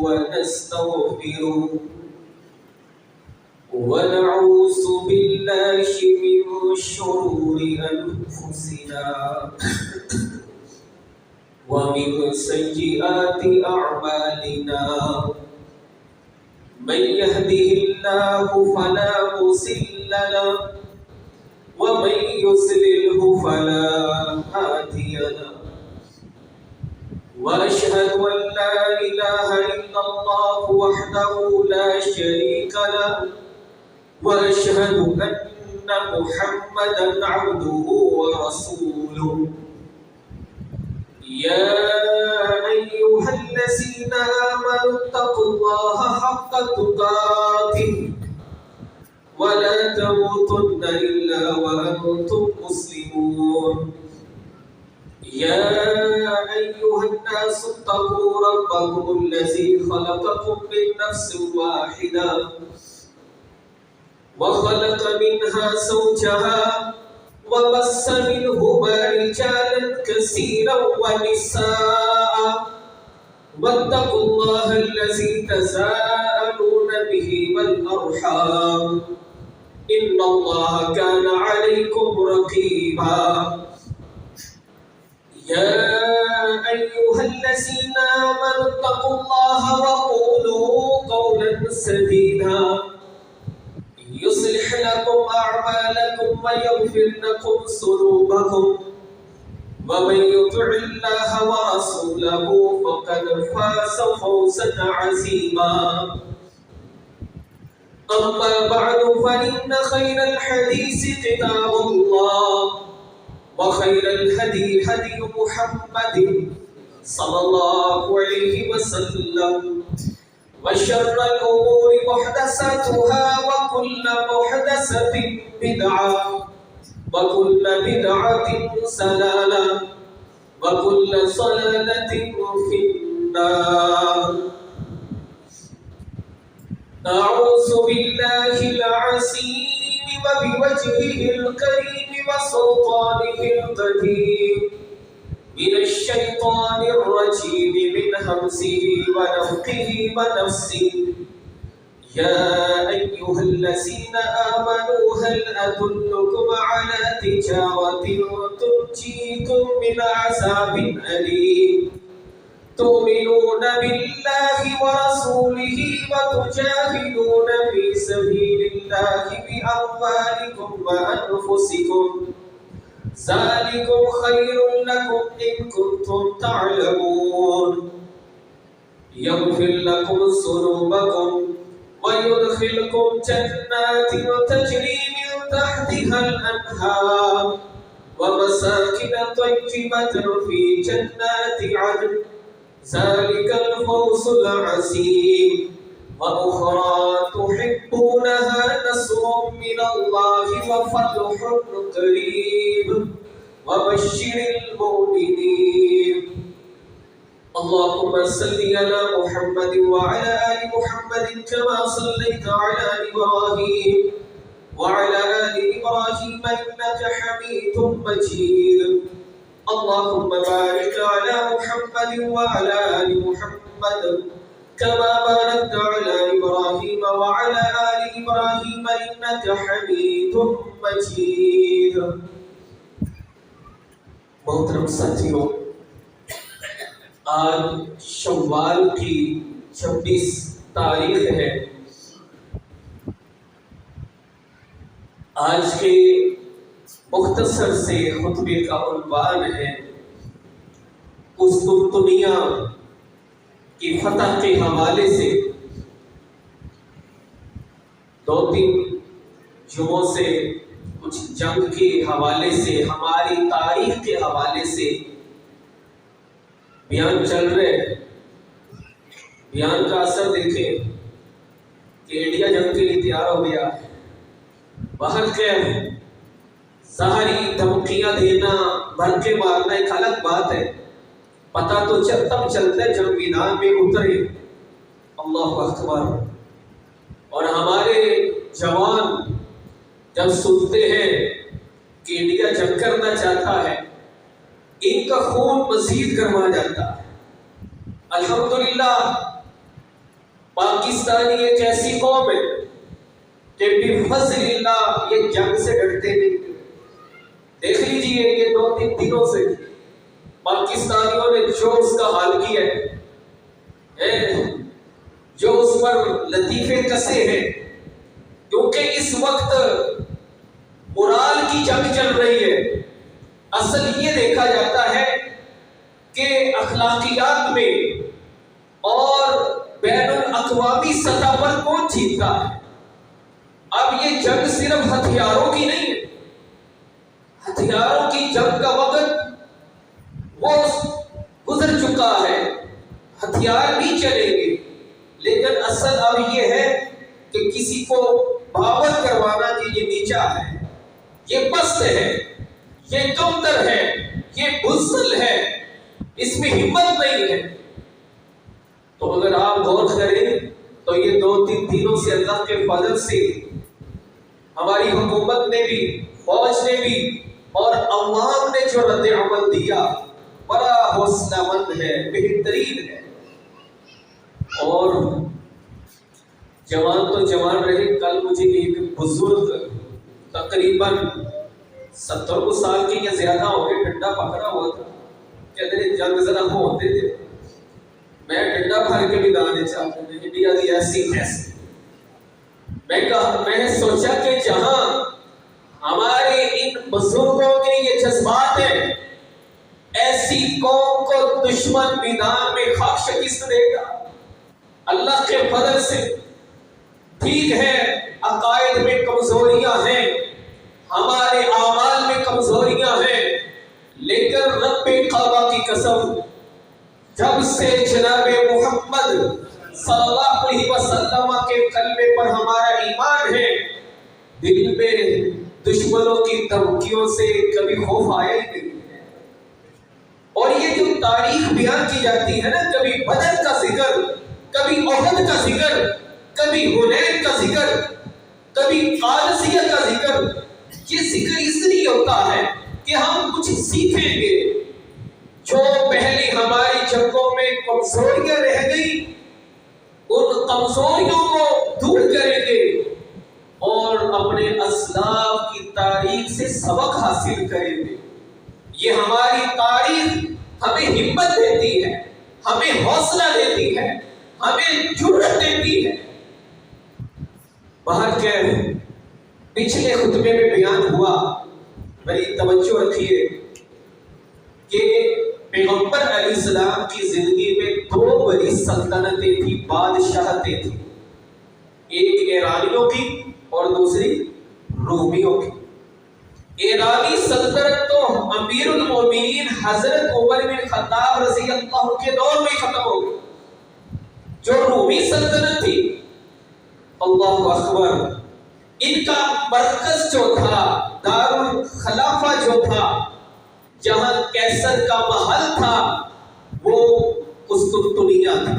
ونستغفره ونعوذ بالله من شرور أنفسنا ومن سيئات أعمالنا من يهده الله فلا مضل له ومن يضلله فلا هادي له وأشهد أن لا إله إلا الله وحده لا شريك له وأشهد أن محمدا عبده ورسوله يا أيها الذين آمنوا اتقوا الله حق تقاته ولا تموتن إلا وأنتم مسلمون يا أيها الناس اتقوا ربكم الذي خلقكم من نفس واحدة وخلق منها زوجها وبث منهما رجالا كثيرا ونساء واتقوا الله الذي تساءلون به والأرحام إن الله كان عليكم رقيبا يا أيها الذين آمنوا اتقوا الله وقولوا قولا سديدا يصلح لكم أعمالكم ويغفر لكم ذنوبكم ومن يطع الله ورسوله فقد فاز فوزا عظيما أما بعد فإن خير الحديث كتاب الله وخير الهدي هدي محمد صلى الله عليه وسلم وشر الأمور محدثاتها وكل محدثة بدعة وكل بدعة ضلالة وكل ضلالة في النار أعوذ بالله العظيم وبوجهه الكريم وسلطانه القديم من الشيطان الرجيم من همزه ونفخه ونفسه يا أيها الذين آمنوا هل أدلكم على تجارة تنجيكم من عذاب أليم تؤمنون بالله ورسوله وتجاهدون في سبيل الله بأموالكم وأنفسكم ذلكم خير لكم إن كنتم تعلمون يغفر لكم ذنوبكم ويدخلكم جنات تجري من تحتها الأنهار ومساكن طيبة في جنات عدن ذلك الفوز العظيم وأخرى تحبونها نصر من الله وفتح قريب وبشر المؤمنين اللهم صل على محمد وعلى آل محمد كما صليت على إبراهيم وعلى آل إبراهيم إنك حميد مجيد اللهم بارك على محمد وعلى آل محمد كما باركت على إبراهيم وعلى آل إبراهيم إنك حميد مجيد محترم ساتھیوں، آج شوال کی 26 تاریخ ہے۔ آج کے مختصر سے خطبے کا عنوان ہے قسطنطنیہ کی فتح کے حوالے سے۔ 2-3 جمعوں سے کچھ جنگ کے حوالے سے، ہماری تاریخ کے حوالے سے بیان چل رہے ہیں۔ بیان کا اثر دیکھیں کہ انڈیا جنگ کے لیے تیار ہو گیا، باہر کے ظاہری دھمکیاں دینا، بھر کے مارنا ایک الگ بات ہے، پتہ تو تب چلتا ہے جب میدان میں اترے۔ اللہ اکبر۔ اور ہمارے جوان جب سنتے ہیں کہ انڈیا جنگ کرنا چاہتا ہے، ان کا خون مزید گرما جاتا ہے۔ الحمدللہ پاکستانی ایک ایسی قوم ہے کہ بفضل اللہ یہ جنگ سے ڈرتے نہیں۔ دیکھ لیجئے یہ 2-3 دنوں سے پاکستانیوں نے جو اس کا حال کیا ہے، جو اس پر لطیفے کسے ہیں، کیونکہ اس وقت مورال کی جنگ چل رہی ہے۔ اصل یہ دیکھا جاتا ہے کہ اخلاقیات میں اور بین الاقوامی سطح پر کون جیتتا ہے۔ اب یہ جنگ صرف ہتھیاروں کی نہیں ہے، ہتھیاروں کی جنگ کا وقت وہ گزر چکا ہے، ہتھیار بھی چلیں گے، لیکن اصل اب یہ ہے کہ کسی کو باور کروانا کہ یہ نیچا ہے، یہ پست ہے، یہ کمتر ہے، یہ بزدل ہے، اس میں ہمت نہیں ہے۔ تو اگر آپ غور کریں تو یہ 2-3 دنوں سے اللہ کے فضل سے ہماری حکومت نے بھی، فوج نے بھی اور عوام نے جو رد عمل دیا بڑا حوصلہ مند ہے، بہترین ہے۔ اور جوان تو جوان رہے، کل مجھے ایک بزرگ تقریباً 70 سال کے یا زیادہ ہو گئے ڈنڈا پکڑا ہوا تھا، کہتے ہیں جنگ ذرا ہوتے تھے، میں ڈنڈا بھر کے بھی گانے چاہتا ہوں انڈیا دی ایسی ایسی۔ میں نے سوچا کہ جہاں ہمارے ان بزرگوں کے یہ جذبات ہیں، ایسی قوم کو دشمن میدان میں خاک شکست دے گا اللہ کے فضل سے۔ ٹھیک ہے عقائد میں کمزوریاں ہیں، ہمارے اعمال میں کمزوریاں ہیں، لیکن رب کعبہ کی قسم جب سے جناب محمد صلی اللہ علیہ وسلم کے کلمے پر ہمارا ایمان ہے، دل میں دشمنوں کی دھمکیوں سے کبھی خوف آیا ہی نہیں ہے۔ اور یہ جو تاریخ بیان کی جاتی ہے نا، کبھی بدر کا ذکر، کبھی احد کا ذکر، کبھی حنین کا ذکر، کبھی قادسیہ کا ذکر، یہ ذکر اس لیے ہوتا ہے کہ ہم کچھ سیکھیں گے۔ جو پہلے ہماری جنگوں میں کمزوریاں رہ گئی، ان کمزوریوں کو دور کریں گے اور اپنے اسلاف کی تاریخ سے سبق حاصل کریں گے۔ یہ ہماری تاریخ ہمیں ہمت دیتی ہے، ہمیں حوصلہ دیتی ہے، ہمیں جرأت دیتی ہے۔ باہر کے پچھلے خطبے میں بیان ہوا، بڑی توجہ رکھیے کہ پیغمبر علیہ السلام کی زندگی میں 2 بڑی سلطنتیں تھیں، بادشاہتیں تھیں، ایک ایرانیوں کی اور دوسری رومیوں کی۔ ایرانی سلطنت تو امیر المومنین حضرت عمر بن خطاب رضی اللہ کے دور میں ختم ہو گئی۔ جو رومی سلطنت تھی، اللہ اکبر، ان کا مرکز جو تھا، دار الخلافہ جو تھا، جہاں کیسر کا محل تھا، وہ قسطنطنیہ تھا۔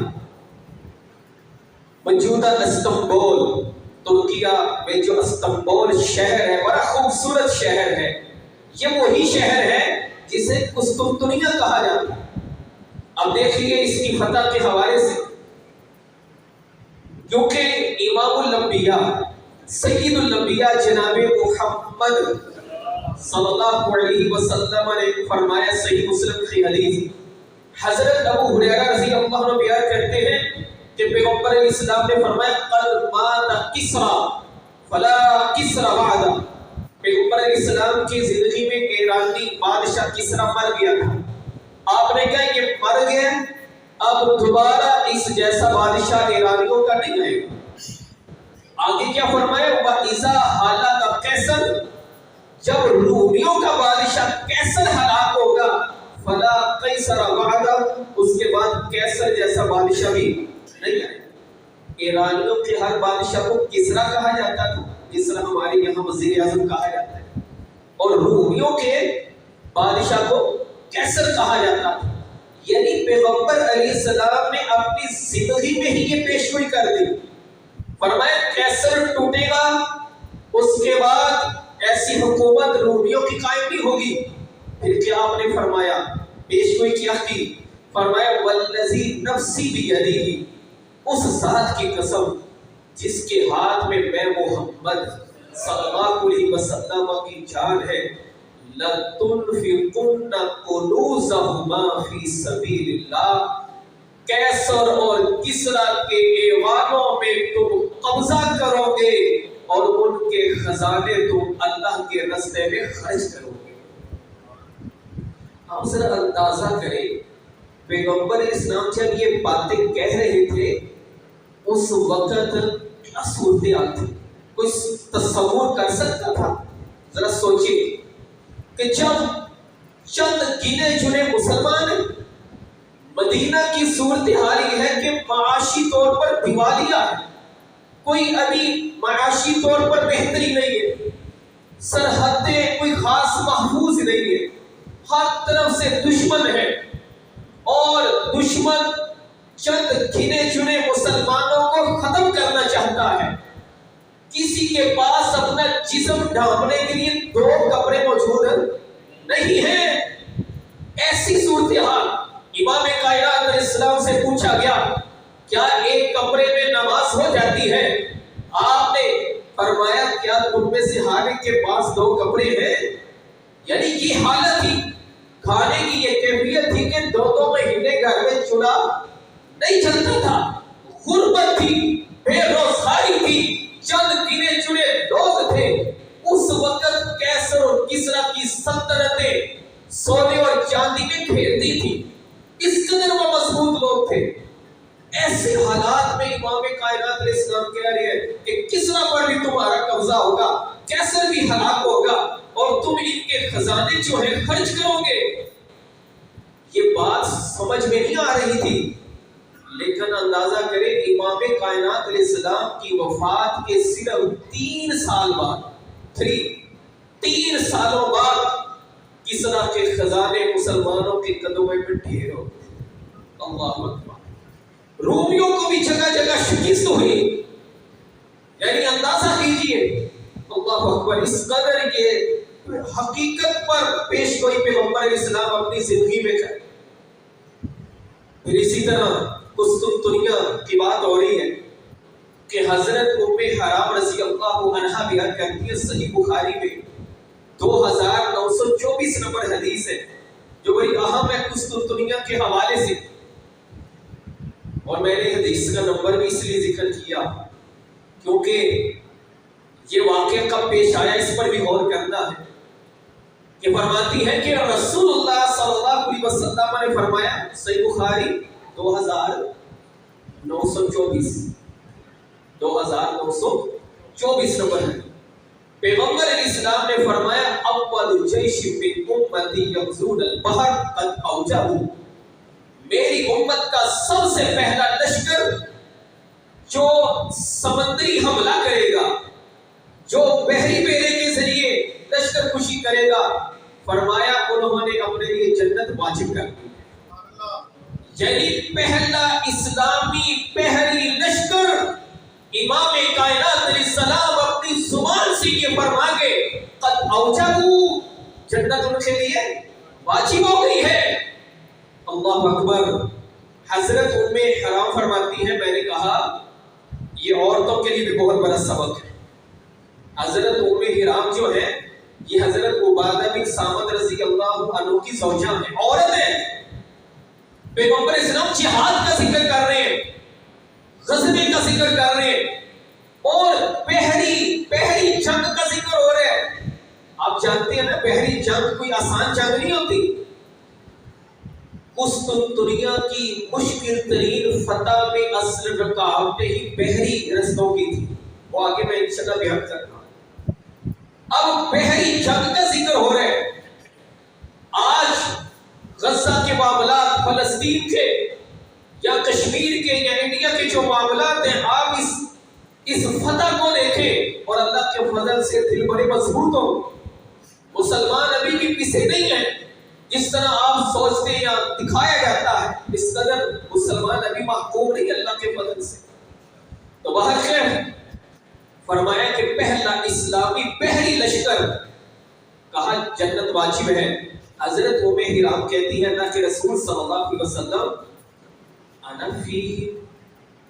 موجودہ استنبول، ترکیہ میں جو استنبول شہر ہے، بڑا خوبصورت شہر ہے، یہ وہی شہر ہے جسے قسطنطنیہ کہا جاتا ہے۔ اب دیکھیے اس کی فتح کے حوالے سے، کیونکہ امام الانبیاء سید الانبیاء جناب محمد صلی اللہ علیہ وسلم نے فرمایا، صحیح مسلم کی حدیث، حضرت ابو ہریرہ رضی اللہ عنہ بیان کرتے ہیں کہ پیغمبر علیہ السلام نے فرمایا قد مات کسرا فلا کسرا بعد۔ پیغمبر علیہ السلام کی زندگی میں ایرانی بادشاہ کسرا مر گیا تھا، آپ نے کہا یہ مر گیا، اب دوبارہ اس جیسا بادشاہ ایرانیوں کا نہیں آئے گا۔ آگے کیا فرمایا، وَإِذَا هَلَكَ قیصر، جب رومیوں کا بادشاہ کیسر ہلاک ہوگا، فلا قیصر بعد، اس کے بعد کیسر جیسا بادشاہ بھی نہیں آئے گا۔ ایرانیوں کے ہر بادشاہ کو کسرا کہا جاتا تھا، جس طرح ہمارے یہاں وزیر اعظم کہا جاتا ہے، اور رومیوں کے بادشاہ کو کیسر کہا جاتا تھا۔ یعنی پیغمبر علیہ السلام نے اپنی زندگی میں ہی یہ پیشگوئی کر دی، فرمایا کیسر ٹوٹے گا، اس کے بعد ایسی حکومت رومیوں کی قائم نہیں ہوگی۔ پھر کیا آپ نے فرمایا، پیشگوئی کیا کی فرمایا والذی نفسی بیدہ، اس ذات کی قسم جس کے ہاتھ میں محمد صلی اللہ علیہ وسلم کی جان ہے، لَتُنْفِقُنَّ كُنُوزَهُمَا فِي سَبِيلِ اللَّهِ، کیسر اور کسرا کے ایوانوں میں تم قبضہ کرو گے اور ان کے خزانے تم اللہ کے راستے میں خرچ کرو گے۔ آپ ذرا اندازہ کریں پیغمبر اسلام جب یہ باتیں کہہ رہے تھے اس وقت کیا صورتحال تھی؟ کوئی تصور کر سکتا تھا؟ ذرا سوچیے کہ جب چند گنے چنے مسلمان ہیں، مدینہ کی صورتحال یہ ہے کہ معاشی طور پر دیوالیہ ہے، کوئی ابھی معاشی طور پر بہتری نہیں ہے، سرحدیں کوئی خاص محفوظ نہیں ہے، ہر طرف سے دشمن ہے، اور دشمن چند گنے چنے مسلمانوں کو ختم کرنا چاہتا ہے۔ کسی کے پاس اپنا جسم ڈھانپنے کے لیے 2 کپڑے موجود نہیں ہیں۔ ایسی صورتحال امام کائنات علیہ السلام سے پوچھا گیا کیا ایک کپڑے میں نماز ہو جاتی ہے؟ آپ نے فرمایا کیا تم میں سے ہر ایک کے پاس 2 کپڑے ہیں؟ یعنی یہ حالت تھی، کھانے کی یہ کیفیت تھی کہ 2 مہینے گھر میں چولہا نہیں چلتا تھا، غربت تھی، بے روزگاری تھی، چند گنے چنے لوگ تھے۔ اس وقت کیسر اور کسرا کی سلطنتیں سونے اور چاندی میں کھیلتی تھی، اس قدر وہ مضبوط لوگ تھے۔ ایسے حالات میں امام کائنات علیہ السلام کہہ رہے ہیں کہ کسرا پر بھی تمہارا قبضہ ہوگا، کیسر بھی ہلاک ہوگا اور تم ان کے خزانے جو ہیں خرچ کرو گے۔ یہ بات سمجھ میں نہیں آ رہی تھی، لیکن اندازہ کریں امام کائنات علیہ السلام کی وفات کے صرف 3 سال بعد 3 سالوں بعد کسرا کے خزانے مسلمانوں کے قدموں میں ڈھیر ہو گئے۔ اللہ اکبر۔ رومیوں کو بھی جگہ جگہ شکست ہوئی، یعنی اندازہ کیجئے اللہ اکبر، اس قدر یہ حقیقت پر پیش گوئی پیغمبر علیہ السلام اپنی زندگی میں کرے۔ پھر اسی طرح قسطنطنیہ کی بات ہو رہی ہے کہ حضرت ام حرام رضی اللہ عنہا بیان کرتی ہے، صحیح بخاری میں 2924 نمبر حدیث ہے جو بڑی اہم ہے قسطنطنیہ کے حوالے سے، اور میں نے حدیث کا نمبر بھی اس لیے ذکر کیا کیونکہ یہ واقعہ کب پیش آیا اس پر بھی غور کرنا ہے۔ کہ فرماتی ہے کہ رسول اللہ صلی اللہ علیہ وسلم نے فرمایا، صحیح بخاری 2924 نمبر ہے، پیغمبر علیہ السلام نے فرمایا اول جیش من امتی یغزون البحر قد اوجبوا، میری امت کا سب سے پہلا لشکر جو سمندری حملہ کرے گا، جو بحری بیڑے کے ذریعے لشکر کشی کرے گا، فرمایا انہوں نے اپنے لیے جنت واجب کر دی۔ یعنی پہلا اسلامی بحری لشکر امام کائنات علیہ السلام اپنی زبان سے یہ فرما گئے قد اوجبوا، جنت ان کے لیے واجب ہو گئی ہے۔ اللہ اکبر۔ حضرت ام حرام فرماتی ہے، میں نے کہا یہ عورتوں کے لیے بھی بہت بڑا سبق ہے۔ حضرت ام حرام جو ہے یہ حضرت عبادہ بن صامت رضی اللہ عنہ کی زوجہ ہیں، عورت ہے۔ پیغمبر اسلام جہاد کا ذکر کر رہے ہیں، غزوے کا ذکر کر رہے ہیں، اور بحری جنگ کا ذکر ہو رہا ہے۔ آپ جانتے ہیں نا بحری جنگ کوئی آسان جنگ نہیں ہوتی۔ قسطنطنیہ کی مشکل ترین فتح میں اصل رکاوٹیں ہی بحری رستوں کی تھی، وہ آگے میں انشاءاللہ بیان کرتا ہوں۔ اب بحری جنگ کا ذکر ہو رہا ہے۔ آج غزہ کے معاملات، فلسطین کے یا کشمیر کے یا انڈیا کے جو معاملات ہیں، آپ اس فتح کو دیکھیں اور اللہ کے فضل سے دل بڑے مضبوط ہوں۔ مسلمان ابھی بھی پیچھے نہیں ہیں جس طرح آپ سوچتے ہیں یا دکھایا جاتا ہے، اس قدر مسلمان ابھی محکوم نہیں اللہ کے فضل سے۔ تو بہرکیف فرمایا کہ پہلا اسلامی بحری لشکر، کہا جنت واجب ہے، حضرت حرام کہتی ہے نہ کہ رسول صلی اللہ علیہ وسلم انا فی،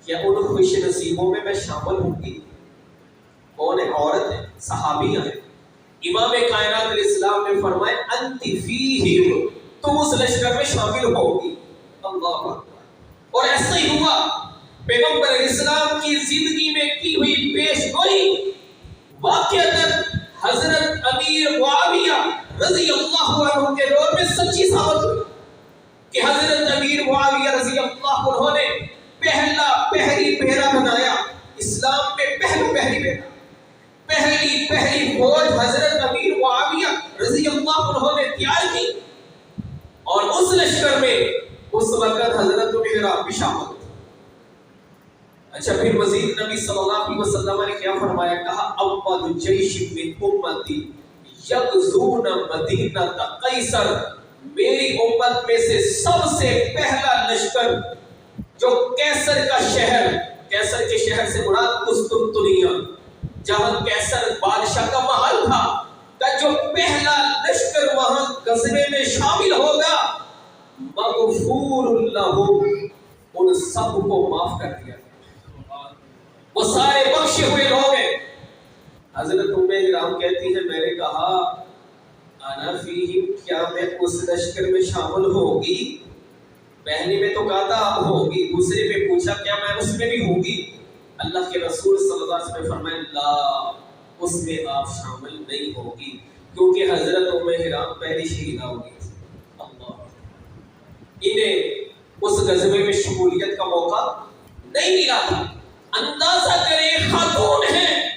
کیا ان خوش نصیبوں میں شامل ہوں گی؟ کون ہے؟ عورت ہے، صحابیہ ہے۔ امام کائنات علیہ السلام نے فرمایا انت فیہم، تم اس لشکر میں شامل ہوگی۔ اللہ اکبر۔ اور ایسا ہی ہوا، پیغمبر علیہ السلام کی زندگی میں کی ہوئی پیش گوئی واقعتاً حضرت امیر معاویہ رضی اللہ عنہ کے دور میں سچی ثابت ہوئی کہ حضرت امیر معاویہ رضی اللہ عنہ نے پہلی پہرا بنایا اسلام میں، پہلی فوج حضرت امیر معاویہ رضی اللہ عنہ نے تیار کی، اور اس لشکر میں اس وقت حضرت حرام بھی شامل تھے۔ اچھا، پھر مزید نبی صلی اللہ علیہ وسلم نے کیا فرمایا؟ کہا اول جیش من امتی یغزون مدینہ قیصر، میری امت میں سے سب سے پہلا لشکر جو کیسر کا شہر، کیسر کے شہر سے مراد قسطنطنیہ، جہاں کیسر بادشاہ کا محل تھا، کا جو پہلا لشکر وہاں غزوے میں شامل ہوگا، مغفور لہ، ان سب کو معاف کر دیا، وہ سارے بخشے ہوئے لوگ ہیں۔ حضرت حرام کہتی ہے میں نے کہا انا فیہم، کیا میں اس لشکر میں شامل ہوگی؟ پہلے میں تو کہا تھا ہوگی، دوسرے میں پوچھا کیا میں اس میں بھی ہوگی؟ اللہ کے رسول صلی اللہ علیہ وسلم نے فرمایا لا، اس میں آپ شامل نہیں ہوگی، کیونکہ حضرت حرام پہلی شہیدہ ہوگی تھی۔ اللہ، انہیں اس غزوے میں شمولیت کا موقع نہیں ملا تھا۔ اندازہ کریں، خاتون ہیں،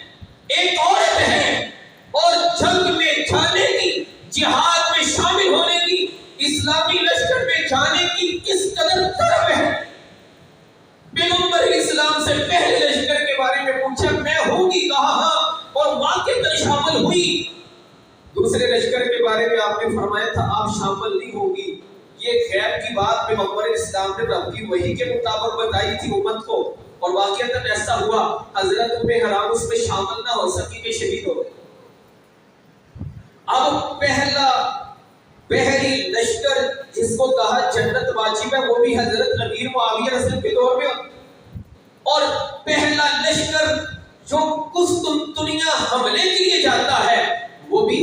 ایک عورت ہے، اور جنگ میں جانے کی، جہاد میں شامل ہونے کی، اسلامی لشکر میں جانے کی کس قدر طلب ہے۔ پیغمبر اسلام سے پہلے لشکر کے بارے میں پوچھا میں ہوں گی، کہا ہاں، اور واقعتاً شامل ہوئی۔ دوسرے لشکر کے بارے میں آپ نے فرمایا تھا آپ شامل نہیں ہوگی، یہ غیب کی بات پیغمبر اسلام نے رب کی وحی کے مطابق بتائی تھی امت کو، اور واقعتاً ایسا ہوا، حضرت حرام اس میں شامل نہ ہو سکی کہ شہید ہو گئے۔ اب پہلی لشکر جس کو کہا جنت واجب ہے، وہ بھی حضرت امیر معاویہ رضی کے دور میں، اور پہلا لشکر جو قسطنطنیہ حملے کے لیے جاتا ہے وہ بھی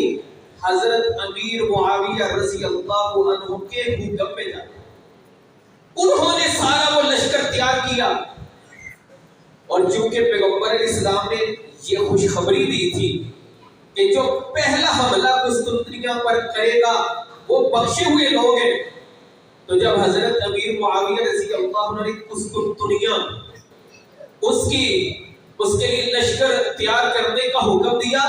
حضرت امیر معاویہ رضی اللہ عنہ کے حکم میں جاتا ہے۔ انہوں نے سارا وہ لشکر تیار کیا، اور چونکہ پیغمبر علیہ السلام نے یہ خوشخبری دی تھی کہ جو پہلا حملہ قسطنطنیہ پر کرے گا وہ بخشے ہوئے لوگ ہیں، تو جب حضرت امیر معاویہ رضی اللہ عنہ نے قسطنطنیہ اس کے لیے لشکر تیار کرنے کا حکم دیا،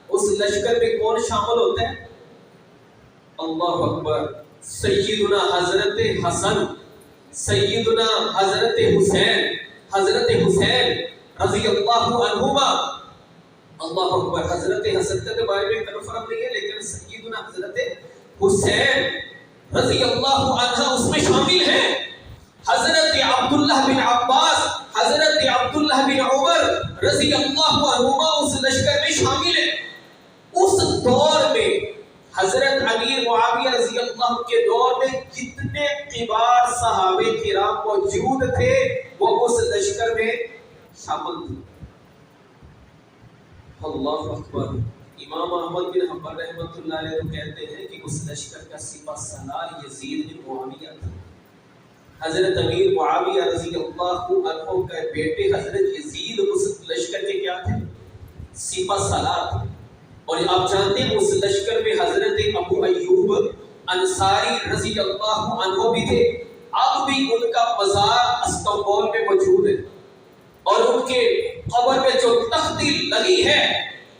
اس لشکر میں کون شامل ہوتا ہے؟ اللہ اکبر، سیدنا حضرت حسن، سیدنا حضرت حسین رضی اللہ عنہما۔ اللہ اکبر، حضرت حسن کے بارے میں کنفرم نہیں ہے، لیکن سیدنا حضرت حسین رضی اللہ عنہ اس میں شامل ہیں۔ حضرت عبداللہ بن عباس، حضرت عبداللہ بن عمر رضی اللہ عنہما اس لشکر میں شامل ہیں۔ اس دور میں حضرت امیر معاویہ رضی اللہ عنہ کے دور میں جتنے کبار صحابہ کرام موجود تھے وہ اس لشکر میں شامل تھے۔ اللہ اکبر۔ امام احمد بن حنبل رحمۃ اللہ علیہ کہتے ہیں کہ اس لشکر کا سپہ سالار یزید بن معاویہ تھا۔ حضرت امیر معاویہ رضی اللہ عنہ کے بیٹے حضرت یزید اس لشکر کے کیا تھے؟ سپہ سالار تھے۔ اور آپ جانتے ہیں اس لشکر میں حضرت ابو ایوب انصاری رضی اللہ عنہ بھی تھے۔ اب بھی ان کا مزار استنبول میں موجود ہے، اور ان کے قبر میں جو تختی لگی ہے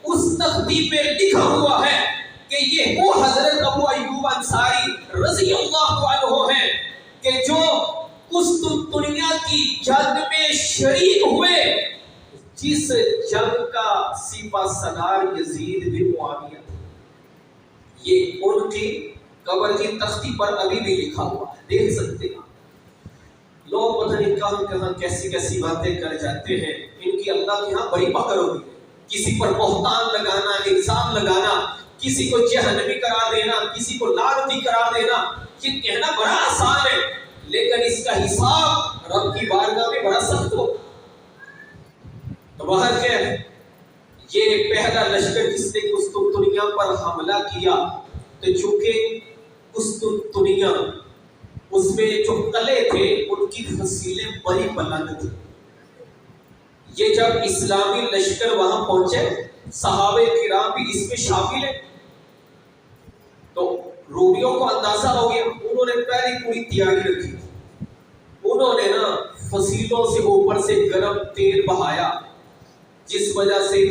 اس تختی پہ لکھا ہوا ہے کہ یہ وہ حضرت ابو ایوب انصاری رضی اللہ عنہ ہیں کہ جو قسطنطنیہ کی جنگ میں شریک ہوئے، جس جنگ کا سپہ سالار یزید بن معاویہ تھا۔ یہ ان کی قبر کی تختی پر ابھی بھی لکھا ہوا ہے، دیکھ سکتے ہیں۔ لوگ پتہ نہیں کہاں کیسی کیسی باتیں کر جاتے ہیں، ان کی اللہ کے ہاں بڑی پکڑ ہوتی ہے۔ کسی پر بہتان لگانا، الزام لگانا، کسی کو جہنمی قرار دینا، کسی کو لعنتی قرار دینا، یہ کہنا بڑا آسان ہے، لیکن اس کا حساب رب کی بارگاہ میں بڑا سخت ہو۔ تو باہر کیا ہے، یہ پہلا لشکر جس نے قسطنطنیہ پر حملہ کیا، تو چونکہ قسطنطنیہ اس میں جو قلعے تھے ان کی فصیلیں بڑی بلند تھی۔ یہ جب اسلامی لشکر وہاں پہنچے، صحابہ کرام بھی اس میں شامل ہیں، تو رومیوں کو اندازہ ہو گیا، انہوں نے پہلی پوری تیاری رکھی تھی، انہوں نے نا فصیلوں سے اوپر سے گرم تیل بہایا، جس وجہ سے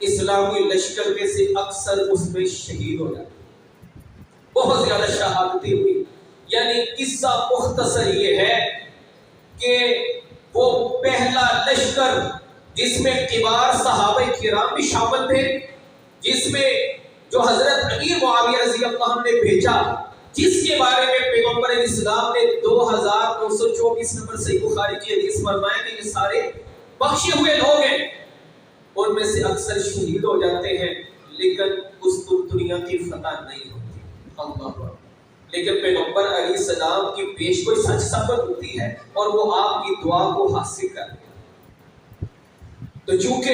اسلامی لشکر میں سے اکثر اس میں شہید ہو جاتے، بہت زیادہ شہادتیں ہوئی۔ یعنی قصہ مختصر یہ ہے کہ وہ پہلا لشکر جس میں کبار صحابہ کرام بھی شامل تھے، جس میں جو حضرت امیر معاویہ رضی اللہ عنہ نے بھیجا، جس کے بارے میں پیغمبر اسلام نے 2924 نمبر صحیح بخاری کی حدیث فرمایا کہ یہ سارے بخشے ہوئے لوگ ہیں، ان میں سے اکثر شہید ہو جاتے ہیں، لیکن قسطنطنیہ کی فتح نہیں ہوتی۔ اللہ اکبر۔ لیکن پیغمبر علیہ السلام کی پیشگوئی سچ ثابت ہوتی ہے اور وہ آپ کی دعا کو حاصل کرتے ہیں۔ تو چونکہ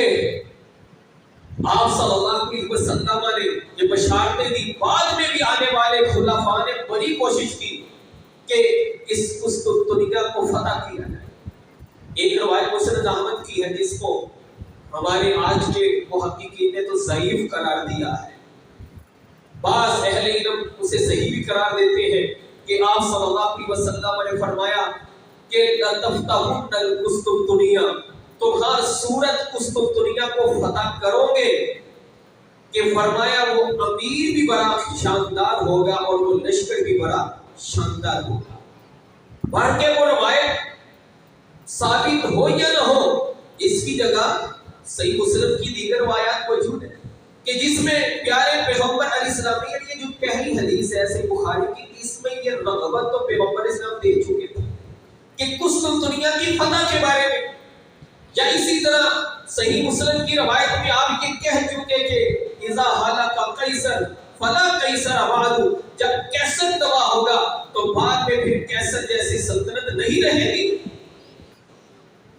آپ صلی اللہ علیہ وسلم نے یہ بشارتیں دی، بعد میں بھی آنے والے خلفاء نے بڑی کوشش کی کہ اس قسطنطنیہ کو فتح کیا جائے۔ ایک روایت مسند احمد کی ہے جس کو ہمارے آج کے محققین نے تو ضعیف قرار دیا ہے، بعض اہل علم اسے صحیح بھی قرار دیتے ہیں کہ آپ صلی اللہ علیہ وسلم نے فرمایا کہ لَتَفْتَحُنَّ الْقُسْطُنطُنِیَّہ، تم ہر صورت قسطنطنیہ کو فتح کرو گے، کہ فرمایا وہ امیر بھی بڑا شاندار ہوگا اور وہ لشکر بھی بڑا شاندار ہوگا۔ بھر کے وہ روایت ثابت ہو یا نہ ہو، اس کی جگہ صحیح مسلم کی دیگر روایات موجود ہیں کہ جس میں پیارے پیغمبر علیہ السلام یہ جو پہلی حدیث ہے صحیح بخاری کی، اس میں یہ رغبت تو پیغمبر اسلام دے چکے تھے کہ قسطنطنیہ کی فتح کے بارے میں، یا اسی طرح صحیح مسلم کی روایت میں آپ یہ کہہ چکے کہ اذا ہلک قیصر فلا قیصر بعد، جب کیسر تباہ ہوگا تو بعد میں پھر کیسر جیسی سلطنت نہیں رہے گی۔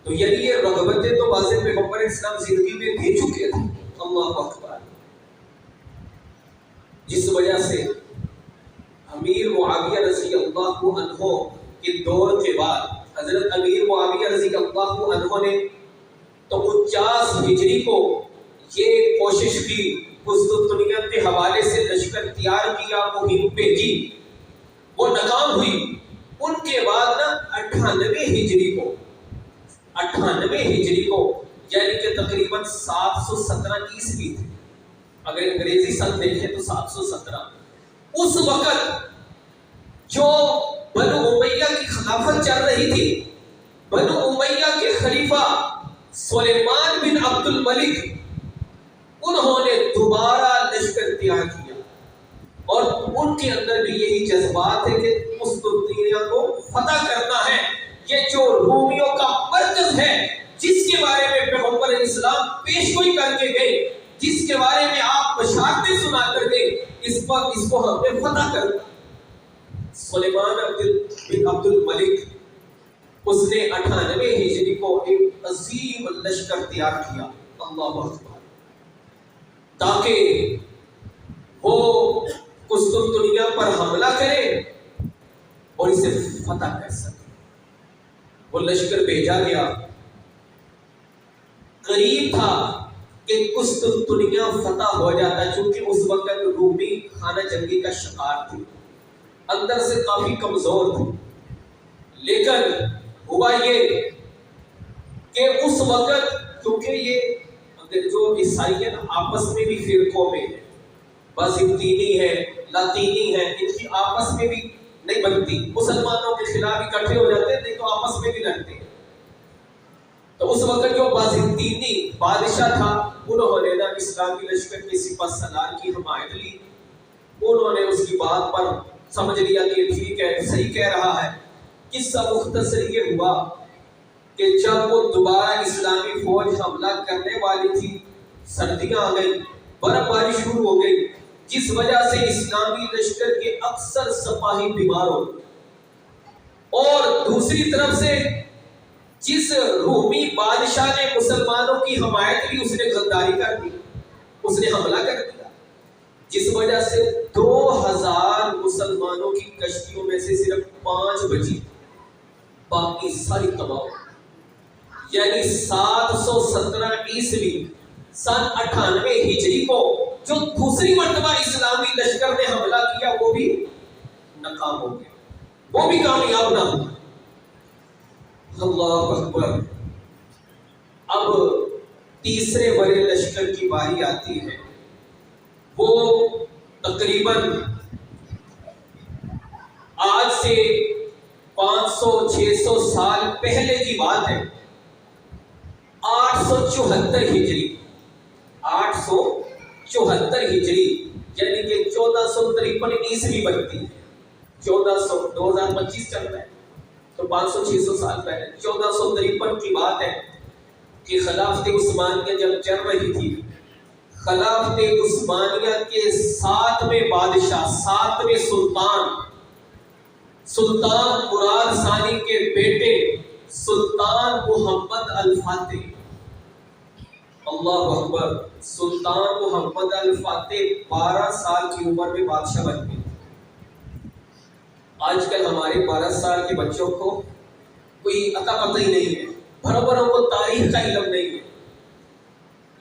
تو یعنی یہ رغبتیں تو واضح پیغمبر اسلام زندگی میں دے چکے تھے۔ اللہ اکبر۔ جس وجہ سے امیر معاویہ رضی اللہ عنہ کے دور کے بعد حضرت امیر معاویہ رضی اللہ عنہ نے تو 49 ہجری کو یہ کوشش کی، قسطنطنیہ کے حوالے سے لشکر تیار کیا، مہم بھیجی، وہ ناکام ہوئی۔ ان کے بعد نا 98 ہجری کو یعنی کہ تقریباً 717 عیسوی تھی، اگر انگریزی سن دیکھیں تو 717، اس وقت جو بنو امیہ کی خلافت چل رہی تھی، بنو امیہ کے خلیفہ سلیمان بن عبد الملک، انہوں نے دوبارہ لشکر تیار کیا اور ان کے اندر بھی یہی جذبات ہے کہ قسطنطنیہ کو فتح کرنا ہے۔ یہ جو رومیوں کا مرکز ہے جس کے بارے میں پیغمبر علیہ السلام پیشگوئی کر کے گئے، جس کے بارے میں آپ بشارتیں سنا کر گئے، اس کو ہم نے فتح کرنا۔ سلیمان بن عبد الملک اس نے 98 ہجری کو ایک عظیم لشکر تیار کیا، اللہ اکبر، تاکہ وہ قسطنطنیہ پر حملہ کرے اور اسے فتح کر سکے۔ وہ لشکر بھیجا گیا، قریب تھا کہ قسطنطنیہ فتح ہو جاتا، چونکہ اس وقت رومی خانہ جنگی کا شکار تھے، اندر سے کافی کمزور تھے، لیکن ہوا یہ کہ اس وقت کیونکہ یہ جو عیسائی ہیں آپس میں بھی فرقوں میں ہیں، بازنطینی ہے، لاطینی ہے، ان کی آپس میں بھی نہیں بنتی، مسلمانوں کے خلاف اکٹھے ہو جاتے ہیں، نہیں تو آپس میں بھی لڑتے ہیں۔ تو اس وقت جو بازنطینی بادشاہ تھا، انہوں نے نا اسلامی لشکر کی سپہ سالار کی حمایت لی، انہوں نے اس کی بات پر سمجھ لیا کہ ٹھیک ہے، صحیح کہہ رہا ہے۔ قصہ مختصر یہ ہوا کہ جب وہ دوبارہ اسلامی فوج حملہ کرنے والی تھی، سردیاں آ گئی، برف باری شروع ہو گئی، جس وجہ سے اسلامی لشکر کے اکثر سپاہی بیمار ہو، اور دوسری طرف سے جس رومی بادشاہ نے مسلمانوں کی حمایت کی اس نے غداری کر دی، اس نے حملہ کر دیا، جس وجہ سے 2000 مسلمانوں کی کشتیوں میں سے صرف 5 بچی، باقی ساری تباہ، یعنی 717 عیسوی سن 98 ہجری کو جو دوسری مرتبہ اسلامی لشکر نے حملہ کیا وہ بھی ناکام ہو گیا، وہ بھی کامیاب نہ ہوا۔ اللہ اکبر۔ اب تیسرے بڑے لشکر کی باری آتی ہے، وہ تقریباً آج سے 500-600 سال پہلے کی بات ہے، 874 ہجری، 874 ہجری یعنی کہ 1453 عیسوی بنتی ہے، 2025 چل رہا ہے تو 500-600 سال پہلے 1453 کی بات ہے کہ خلافت عثمانیہ جب چل رہی تھی، خلافت عثمانیہ کے 7ویں بادشاہ، 7ویں سلطان مراد ثانی کے بیٹے سلطان محمد الفاتح، اللہ اکبر، سلطان محمد الفاتح 12 سال کی عمر میں بادشاہ بن گئے۔ آج کل ہمارے 12 سال کے بچوں کو کوئی عطا پتہ ہی نہیں ہے، بھروں کو تاریخ کا علم نہیں ہے۔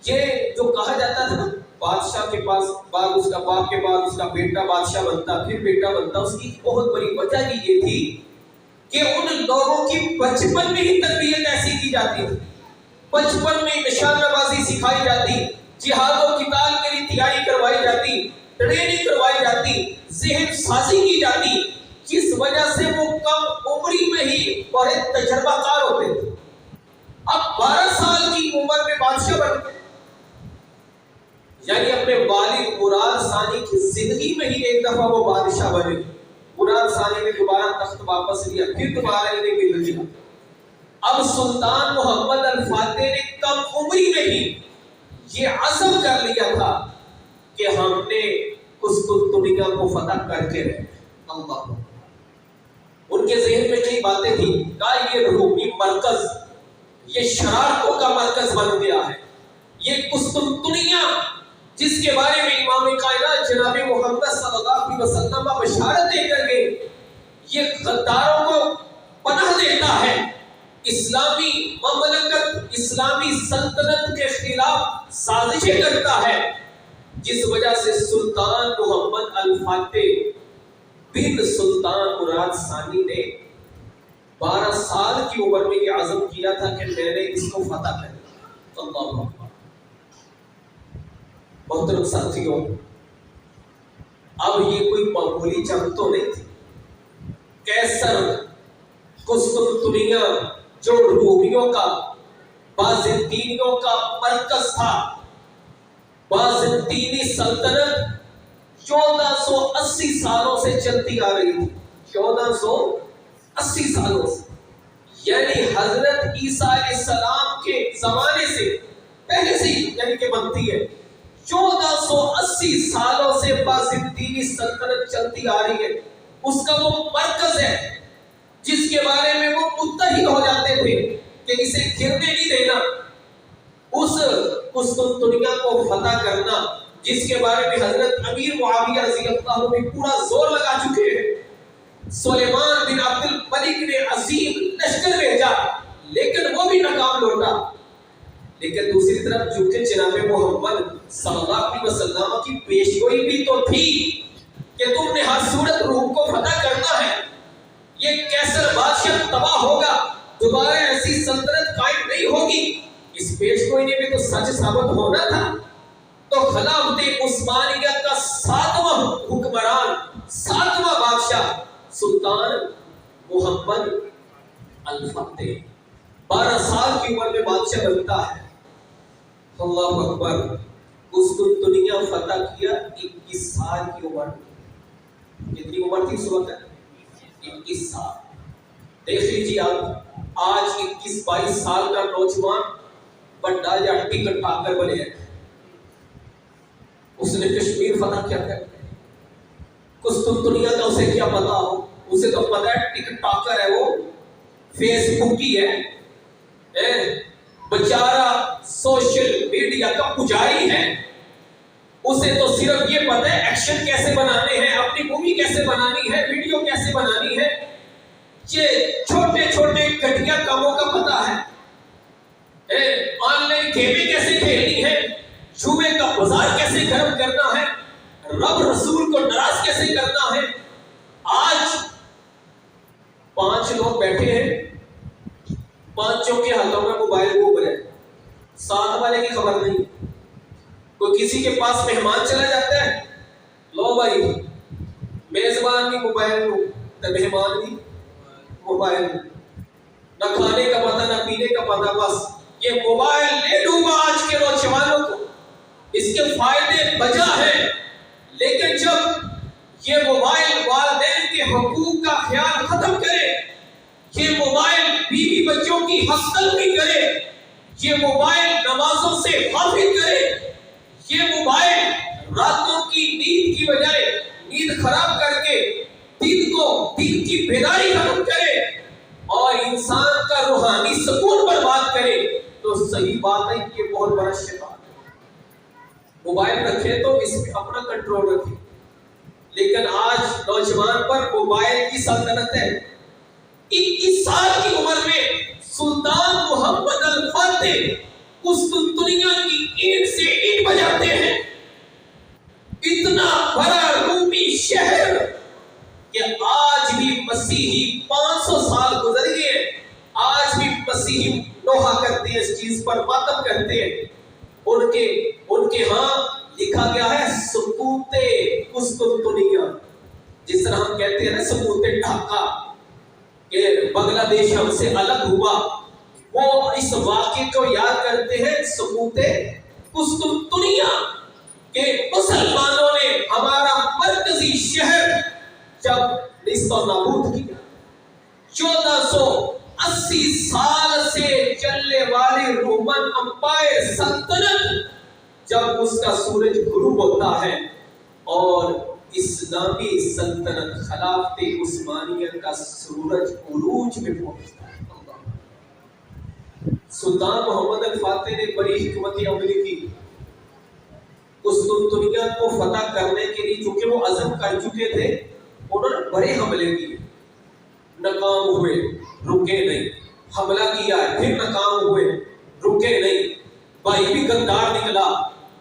یہ جو کہا جاتا تھا نا، بادشاہ کے پاس بعد اس کا باپ کے بعد اس کا بیٹا بادشاہ بنتا، پھر بیٹا بنتا، اس کی بہت بڑی وجہ بھی یہ تھی کہ ان لوگوں کی بچپن میں ہی تربیت ایسی کی جاتی تھی، بچپن میں نشانہ بازی سکھائی جاتی، جہاد و قتال کے لیے تیاری کروائی جاتی، ٹریننگ کروائی جاتی، ذہن سازی کی جاتی، جس وجہ سے وہ کم عمری میں ہی بڑے تجربہ کار ہوتے تھے۔ اب 12 سال کی عمر میں بادشاہ بن گئے، یعنی اپنے والد مراد ثانی کی زندگی میں ہی ایک دفعہ وہ بادشاہ بنے۔ مراد ثانی نے دوبارہ تخت واپس لیا، پھر دوبارہ انہیں مل لیا۔ اب سلطان محمد الفاتح نے کم عمری میں ہی یہ عزم کر لیا تھا کہ ہم نے قسطنطنیہ کو فتح کر کے رہے۔ اللہ، ان کے ذہن میں کئی باتیں تھیں، کہا یہ رومی مرکز، یہ شرارتوں کا مرکز بن گیا ہے، یہ قسطنطنیہ جس کے بارے میں امام کائنات جناب محمد صلی اللہ علیہ وسلم بشارت دے کر گئے، یہ غداروں کو پناہ دیتا ہے، اسلامی مملکت، اسلامی سلطنت کے خلاف سازشیں کرتا ہے، جس وجہ سے سلطان محمد الفاتح بن سلطان مراد ثانی نے 12 سال کی عمر میں یہ عزم کیا تھا کہ میں نے اس کو فتح کرنا۔ اللہ اکبر۔ محترم ساتھیوں، اب یہ کوئی معمولی جنگ تو نہیں تھی۔ کیسر قسطنطنیہ جو رومیوں کا، بازنطینیوں کا مرکز تھا، بازنطینی سلطنت 1480 سالوں سے چلتی آ رہی تھی، 1480 سالوں سے، یعنی حضرت عیسیٰ علیہ السلام کے زمانے سے پہلے سے یعنی کہ بنتی ہے، 1480 سالوں سے بازنطینی سلطنت چلتی آ رہی ہے۔ اس کا وہ مرکز ہے جس کے بارے میں وہ متحد ہو جاتے تھے کہ اسے گرنے نہیں دینا، اس قسطنطنیہ کو فتح کرنا، جس کے بارے میں حضرت امیر معاویہ رضی اللہ عنہ بھی پورا زور لگا چکے ہیں۔ سلیمان بن عبد الملک نے عظیم لشکر بھیجا لیکن وہ بھی ناکام لوٹا۔ لیکن دوسری طرف چونکہ جناب محمد صلی اللہ علیہ وسلم کی پیشگوئی بھی تو تھی کہ تم نے ہر صورت روم کو فتح کرنا ہے، یہ کیسر بادشاہ تباہ ہوگا، دوبارہ ایسی سلطنت قائم نہیں ہوگی، اس پیشگوئی نے بھی تو سچ ثابت ہونا تھا۔ تو خلافت عثمانیہ کا 7واں حکمران، 7واں بادشاہ سلطان محمد الفاتح 12 سال کی عمر میں بادشاہ بنتا ہے۔ اللہ اکبر۔ قسطنطنیہ فتح کیا 21 سال کی عمر میں۔ کتنی عمر تھی اس وقت؟ 21 سال۔ دیکھ لیجیے آپ، آج 21-22 سال کا نوجوان بڑا یا ٹکٹ پا کر بنے ہیں، اس نے کشمیر فتح کیا کر قسطنطنیہ کا اسے کیا پتا ہو؟ اسے تو پتا ہے ٹک ٹاکر ہے وہ، فیس بک کی ہے، بیچارہ سوشل میڈیا کا پجاری ہے، اسے تو صرف یہ پتا ہے ایکشن کیسے بنانے ہیں، اپنی مووی کیسے بنانی ہے، ویڈیو کیسے بنانی ہے، یہ چھوٹے چھوٹے گھٹیا کاموں کا پتا ہے، آن لائن گیمیں کیسے کھیلنی ہے، جوئے کا بازار کیسے گرم کرنا ہے، رب رسول کو ناراض کیسے کرنا ہے۔ آج 5 لوگ بیٹھے ہیں، 5 کے ہاتھوں میں موبائل گھوم رہے ہیں، 7 والے کی خبر نہیں۔ کوئی کسی کے پاس مہمان چلا جاتا ہے، لو بھائی میزبان بھی موبائل لو تو مہمان بھی موبائل، نہ کھانے کا پتہ نہ پینے کا پتہ، بس یہ موبائل لے ڈوبا آج کے نوجوانوں کو۔ اس کے فائدے بجا ہیں، لیکن جب یہ موبائل والدین کے حقوق کا خیال ختم کرے، یہ موبائل بیوی بچوں کی حق تلفی کرے، یہ موبائل نمازوں سے غافل کرے، یہ موبائل راتوں کی نیند کی بجائے نیند خراب کر کے دین کی بیداری ختم کرے اور انسان کا روحانی سکون برباد کرے، تو صحیح بات ہے کہ یہ بہت بڑا شیطان ہے۔ موبائل رکھے تو اس میں اپنا کنٹرول رکھے، لیکن آج نوجوان پر موبائل کی سلطنت ہے۔ 21 سال کی عمر میں سلطان محمد الفاتح قسطنطنیہ کی اینٹ سے اینٹ بجاتے ہیں، اتنا بڑا رومی شہر کہ آج بھی مسیحی 500 سال گزر گئے، آج بھی مسیحی نوحہ کرتے ہیں، اس چیز پر ماتم کرتے ہیں۔ ان کے ہاں لکھا گیا ہے سقوط قسطنطنیہ، جس طرح ہم کہتے ہیں نا سقوط ڈھاکہ کہ بنگلہ دیش ہم سے الگ ہوا، وہ اس واقعے کو یاد کرتے ہیں سقوط قسطنطنیہ کہ مسلمانوں نے ہمارا مرکزی شہر جب نیست و نابود کیا۔ 1480 سال سے چلنے والی رومن امپائر سلطنت جب اس کا سورج غروب ہوتا ہے اور اسلامی سلطنت خلافت عثمانیہ کا سورج عروج میں پہنچتا ہے۔ سلطان محمد الفاتح نے بڑی حکمت عملی کی، قسطنطنیہ کو فتح کرنے کے لیے، چونکہ وہ عزم کر چکے تھے، انہوں نے بڑے حملے کیے، ناکام ہوئے، رکے نہیں، حملہ کیا ہے پھر ناکام ہوئے، رکے نہیں، بھائی بھی غدار نکلا،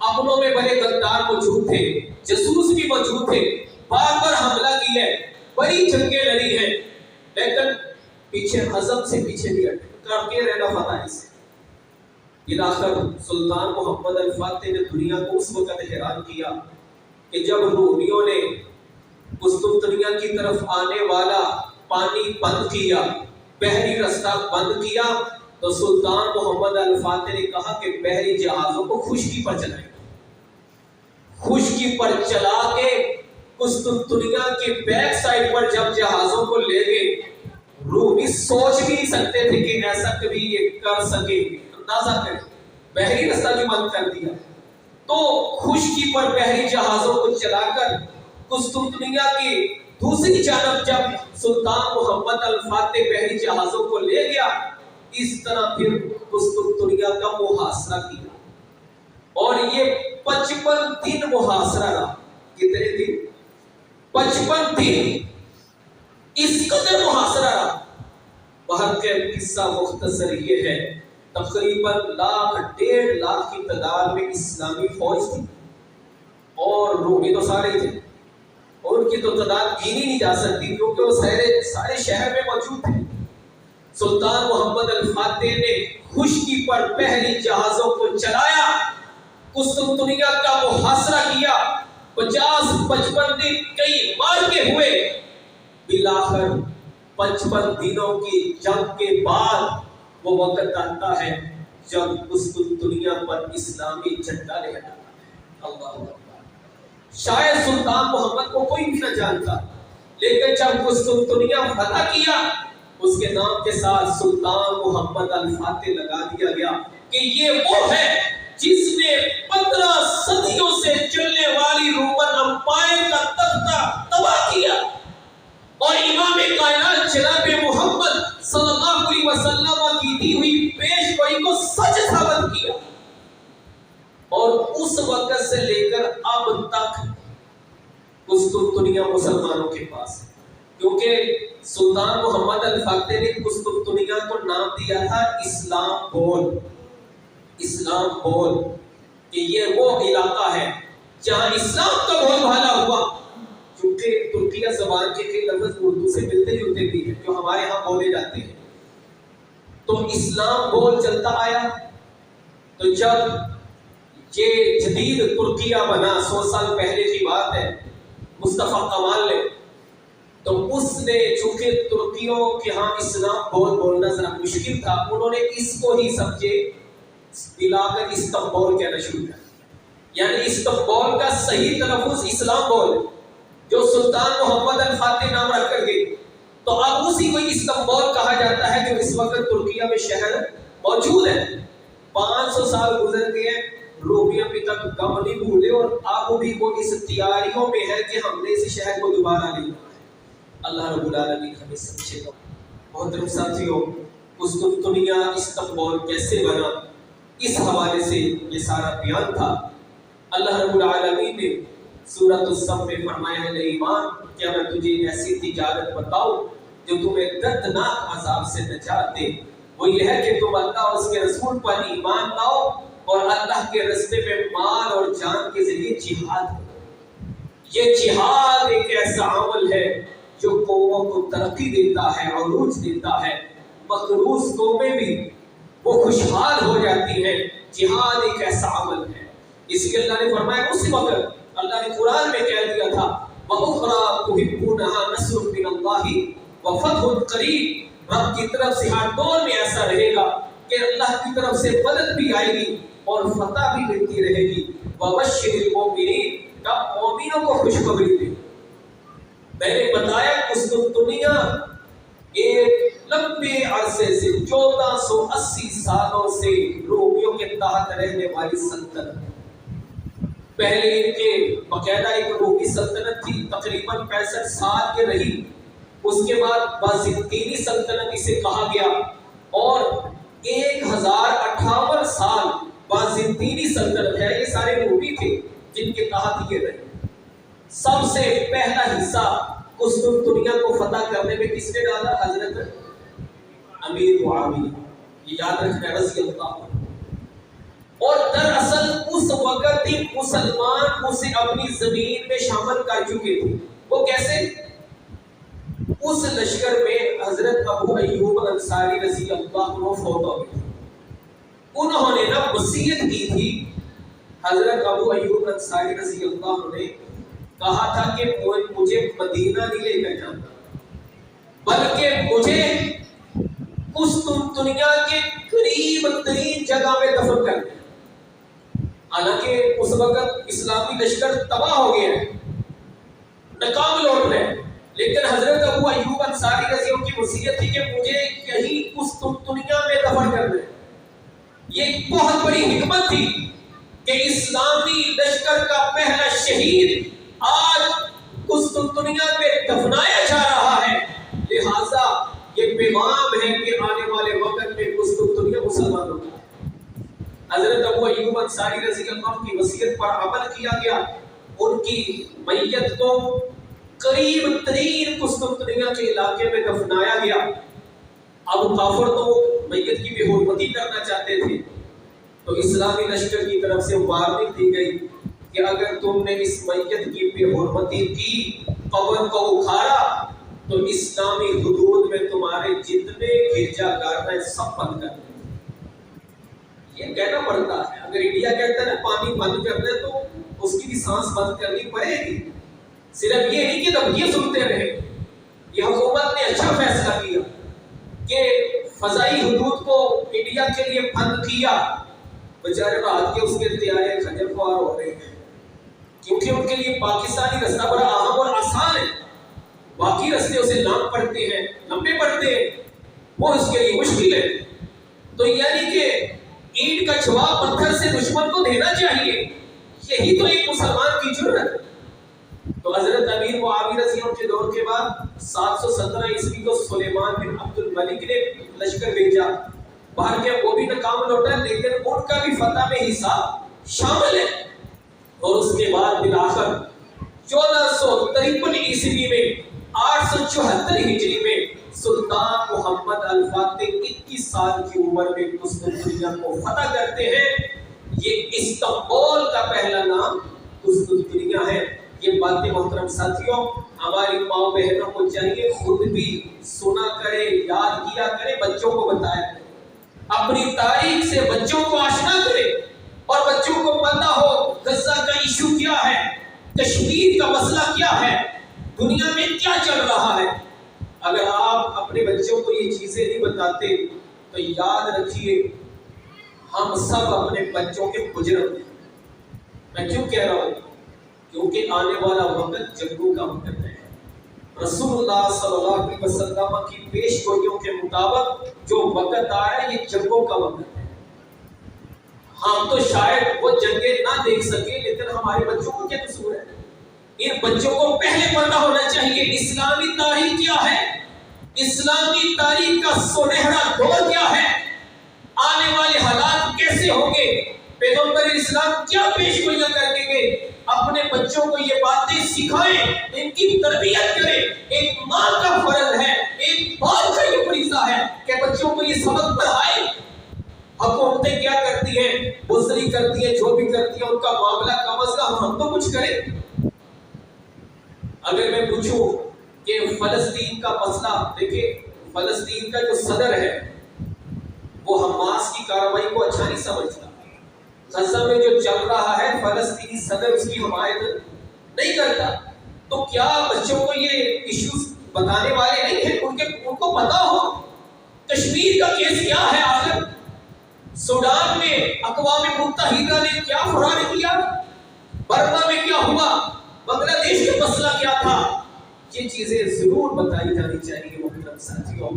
اپنوں میں بڑے غدار موجود تھے، جاسوس بھی موجود تھے، بار بار حملہ کیا ہے، بڑی جنگیں لڑی ہیں، لیکن پیچھے عزم سے پیچھے نہیں ہٹے، کرتے رہنا فتح سے۔ آخر سلطان محمد الفاتح نے دنیا کو اس وقت حیران کیا کہ جب رومیوں نے قسطنطنیہ کی طرف آنے والا پانی بند کیا، بحری رستہ بند کیا، تو سلطان محمد الفاتح نے کہا کہ بحری جہازوں کو خشکی پر چلائیں، خشکی پر چلا کے قسطنطنیہ کے بیک سائڈ پر جب جہازوں کو لے گئے، رومی سوچ بھی نہیں سکتے تھے کہ ایسا کبھی یہ کر سکے، اندازہ کریں، بحری رستہ بھی بند کر دیا۔ تو خشکی پر بحری جہازوں کو چلا کر قسطنطنیہ کی دوسری جانب جب سلطان محمد الفاتح بحری جہازوں کو لے گیا، اس طرح پھر قسطنطنیہ کا محاصرہ کیا، اور یہ 55 دن محاصرہ رہا۔ کتنے دن؟ 55 دن اس قدر محاصرہ رہا۔ بہت کے قصہ مختصر یہ ہے، تقریباً 1.5 لاکھ کی تعداد میں اسلامی فوج تھی، اور رومی تو سارے تھے، اور ان کی تو تعداد گنی نہیں جا سکتی کیونکہ وہ سارے شہر میں موجود تھے۔ سلطان محمد الفاتح نے خشکی پر بحری جہازوں کو چلایا، قسطنطنیہ کا محاصرہ کیا، 50-55 دن کئی مارکے ہوئے، بالآخر 55 دنوں کی جنگ کے بعد وہ وقت آتا ہے جب قسطنطنیہ پر اسلامی جھنڈا لہراتا ہے۔ اللہ اکبر۔ شاید سلطان محمد کو کوئی بھی نہ جانتا، لیکن جب قسطنطنیہ فتح کیا، اس کے نام کے ساتھ سلطان محمد الفاتح لگا دیا گیا کہ یہ وہ ہے جس نے 15 صدیوں سے چلنے والی رومن امپائر کا تختہ تباہ کیا اور امام کائنات جناب محمد صلی اللہ علیہ وسلم کی دی ہوئی پیش گوئی کو سچ ثابت کیا. اور اس وقت سے لے کر اب تک قسطنطنیہ مسلمانوں کے پاس ہے، کیونکہ سلطان محمد الفاتح نے قسطنطنیہ کو نام دیا تھا اسلام بول. اسلام بول کہ یہ وہ علاقہ ہے جہاں اسلام کا بول بھالا ہوا. کیونکہ ترکیہ زبان کے کئی لفظ اردو سے ملتے جلتے بھی ہیں جو ہمارے ہاں بولے جاتے ہیں. تو اسلام بول چلتا آیا. تو جب یہ جدید ترکیہ بنا 100 سال پہلے کی بات ہے مصطفیٰ کمال نے، تو اس نے چونکہ ترکیوں کے ہاں اسلام بولنا ذرا مشکل تھا، انہوں نے اس کو ہی سمجھے ملا کر استنبول کہنا شروع کیا. یعنی استنبول کا صحیح تلفظ اسلام بول جو سلطان محمد الفاتح نام رکھ کر گئے. تو اب اسی کو استنبول کہا جاتا ہے جو اس وقت ترکیہ میں شہر موجود ہے. 500 سال گزر گئے، رومی ابھی تک غم نہیں بھولے اور اب بھی وہ اس تیاریوں میں ہے کہ ہم نے اس شہر کو دوبارہ لے جانا ہے. اللہ رب العالمین ہمیں سمجھے گا. محترم ساتھیوں، قسطنطنیہ استنبول کیسے بنا، اس حوالے سے یہ سارا بیان تھا. اللہ رب العالمین نے سورۃ الصف میں فرمایا ہے ایمان کیا میں تجھے ایسی تجارت بتاؤں جو تمہیں دردناک عذاب سے نجات دے. وہ یہ ہے کہ تم اللہ اور اس کے رسول پر ایمان لاؤ اور اللہ کے راستے میں مال اور جان کے ذریعے جہاد کرو. یہ جہاد ایک ایسا عمل ہے جو قوموں کو ترقی دیتا ہے، عروج دیتا ہے. مقروض قومیں بھی وہ خوشحال ہو جاتی ہیں. جہاد ایک ایسا عمل ہے. اس لیے اللہ نے فرمایا اسی وقت اللہ نے قرآن میں کہہ دیا تھا وَأُخْرَىٰ تُحِبُّونَهَا نَصْرٌ مِّنَ اللَّهِ وَفَتْحٌ قَرِيبٌ. رب کی طرف سے ہر دور میں ایسا رہے گا کہ اللہ کی طرف سے مدد بھی آئے گی اور فتح بھی ملتی رہے گی. وَبَشِّرِ الْمُؤْمِنِينَ کا مومنوں کو خوشخبری دے. میں نے بتایا قسطنطنیہ ایک لمبے عرصے سے 1480 سالوں سے رومیوں کے تحت رہنے والی سلطنت. پہلے ان کے باقاعدہ ایک رومی سلطنت تھی تقریباً 65 سال کے رہی. اس کے بعد بازنطینی سلطنت اسے کہا گیا اور 1058 سال بازنطینی سلطنت ہے. یہ سارے رومی تھے جن کے تحت یہ رہے. سب سے پہلا حصہ قسطنطنیہ کو فتح کرنے میں کس نے ڈالا؟ حضرت امیر معاویہ. یہ یاد رکھنا رضی اللہ عنہ. اور دراصل اس وقت ہی مسلمان اسے اپنی زمین میں شامل کر چکے تھے. وہ کیسے؟ اس لشکر میں حضرت ابو ایوب انصاری رضی اللہ عنہ فوت ہو گئے. انہوں نے نا وصیت کی تھی. حضرت ابو ایوب انصاری رضی اللہ عنہ نے کہا تھا کہ مجھے مدینہ نہیں لے کر جانا بلکہ مجھے قسطنطنیہ کے قریب ترین جگہ میں دفن کر دیں. حالانکہ اس وقت اسلامی لشکر تباہ ہو گئے ہیں، ناکام لوٹ رہے ہیں، لیکن حضرت ابو ایوب انصاری رضی اللہ کی وصیت تھی کہ مجھے یہی قسطنطنیہ میں دفن کر دیں. یہ ایک بہت بڑی حکمت تھی کہ اسلامی لشکر کا پہلا شہید آج قسطنطنیہ میں دفنایا جا رہا ہے. لہذا یہ پیغام ہے کہ آنے والے وقت میں قسطنطنیہ مسلمانوں کا. حضرت ابو ایوب انصاری رضی اللہ عنہ کی وصیت پر عمل کیا گیا. ان کی میت کو قریب ترین قسطنطنیہ کے علاقے میں دفنایا گیا. اب کافر تو میت کی بے حرمتی کرنا چاہتے تھے تو اسلامی لشکر کی طرف سے وارننگ دی گئی کہ اگر تم نے اس میت کی بے حرمتی کی، قبر کو اکھاڑا تو اسلامی حدود میں تمہارے جتنے گرجا گھر ہیں سب بند کر دیں. یہ کہنا پڑتا ہے. اگر انڈیا کہتا ہے نا پانی بند کر دے تو اس کی بھی سانس بند کرنی پڑے گی. صرف یہ نہیں کہ تب یہ سنتے رہے. یہ حکومت نے اچھا فیصلہ کیا کہ فضائی حدود کو انڈیا کے لیے بند کیا. بیچارے رات کے اس کے تیارے خجل خوار ہو رہے ہیں کیونکہ ان کے لیے پاکستانی رستہ بڑا اہم اور آسان ہے. باقی رستے اسے پڑتے ہیں، لمبے پڑتے ہیں، وہ اس کے لیے مشکل ہے. تو یعنی کہ اینٹ کا جواب پتھر سے دشمن کو دینا چاہیے، یہی تو ایک مسلمان کی جرأت۔ تو حضرت امیر معاویہ رضی اللہ عنہ کے دور کے بعد 717 عیسوی کو سلیمان بن عبد الملک نے لشکر بھیجا، باہر کے وہ بھی ناکام لوٹا، لیکن ان کا بھی فتح میں حصہ شامل ہے۔ اور اس کے بعد بالآخر 1453 عیسوی میں 874 ہجری میں سلطان محمد الفاتح 21 سال کی عمر میں قسطنطنیہ کو فتح کرتے ہیں۔ یہ استنبول کا پہلا نام قسطنطنیہ ہے۔ یہ باتیں محترم ساتھیوں ہماری ماں بہنوں کو چاہیے خود بھی سنا کرے، یاد کیا کرے، بچوں کو بتائے، اپنی تاریخ سے بچوں کو آشنا کرے، اور بچوں کو پتہ ہو غزہ کا ایشو کیا ہے، کشمیر کا مسئلہ کیا ہے، دنیا میں کیا چل رہا ہے۔ اگر آپ اپنے بچوں کو یہ چیزیں نہیں بتاتے تو یاد رکھیے ہم سب اپنے بچوں کے مجرم ہیں۔ میں کیوں کہہ رہا ہوں؟ کیونکہ آنے والا وقت جنگوں کا وقت ہے۔ رسول اللہ صلی اللہ علیہ وسلم کی پیش گوئیوں کے مطابق جو وقت آ رہا ہے یہ جنگوں کا وقت ہے۔ ہم تو شاید وہ جنگیں نہ دیکھ سکیں، لیکن ہمارے بچوں کو کیا قصور ہے؟ ان بچوں کو پہلے پڑھنا ہونا چاہیے اسلامی تاریخ کیا ہے، اسلامی تاریخ کا سنہرا دور کیا ہے، آنے والے حالات کیسے ہوں گے، پیغمبر اسلام کیا پیش گوئیاں کر کے گئے۔ اپنے بچوں کو یہ باتیں سکھائیں، ان کی تربیت کریں۔ ایک ماں کا فرض ہے، ایک باپ کا یہ فریضہ ہے کہ بچوں کو یہ سبق پڑھائیں۔ حکومتیں کیا کرتی ہیں، بزدلی کرتی ہیں، جو بھی کرتی ہیں، ان کا معاملہ کم از کم ہم تو کچھ کریں۔ اگر میں پوچھوں کہ فلسطین کا مسئلہ، دیکھیں فلسطین کا جو صدر ہے وہ حماس کی کارروائی کو اچھا نہیں سمجھتا۔ غزہ میں جو چل رہا ہے فلسطینی صدر اس کی حمایت نہیں کرتا، تو کیا بچوں کو یہ ایشوز بتانے والے نہیں ہیں؟ ان کو پتا ہو کشمیر کا کیس کیا ہے، آخر سوڈان میں اقوام متحدہ نے کیا فرار کیا، برما میں کیا ہوا، بنگلہ دیش کا مسئلہ کیا تھا۔ یہ چیزیں ضرور بتائی جانی چاہیے محترم ساتھیوں،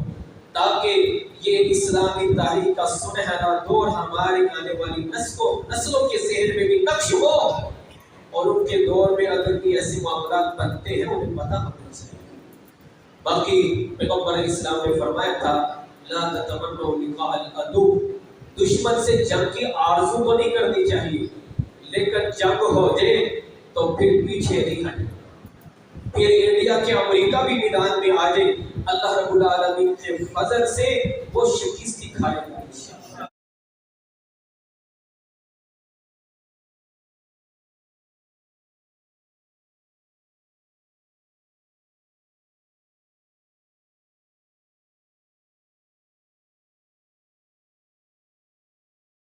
تاکہ یہ اسلامی تاریخ کا سنہرا دور ہمارے آنے والی نسلوں کے ذہن میں بھی نقش ہو، اور ان کے دور میں اگر بھی ایسے معاملات بنتے ہیں انہیں پتہ ہونا چاہیے۔ باقی پیغمبر اسلام نے فرمایا تھا لا تتمنوا لقاء العدو، دشمن سے جنگ کی آرزو تو نہیں کرنی چاہیے، لیکن جنگ ہو جائے تو پھر پیچھے نہیں ہٹنا، پھر انڈیا کے امریکہ بھی میدان میں آ جائے، اللہ رب العالمین کے فضل سے وہ شکست کھائے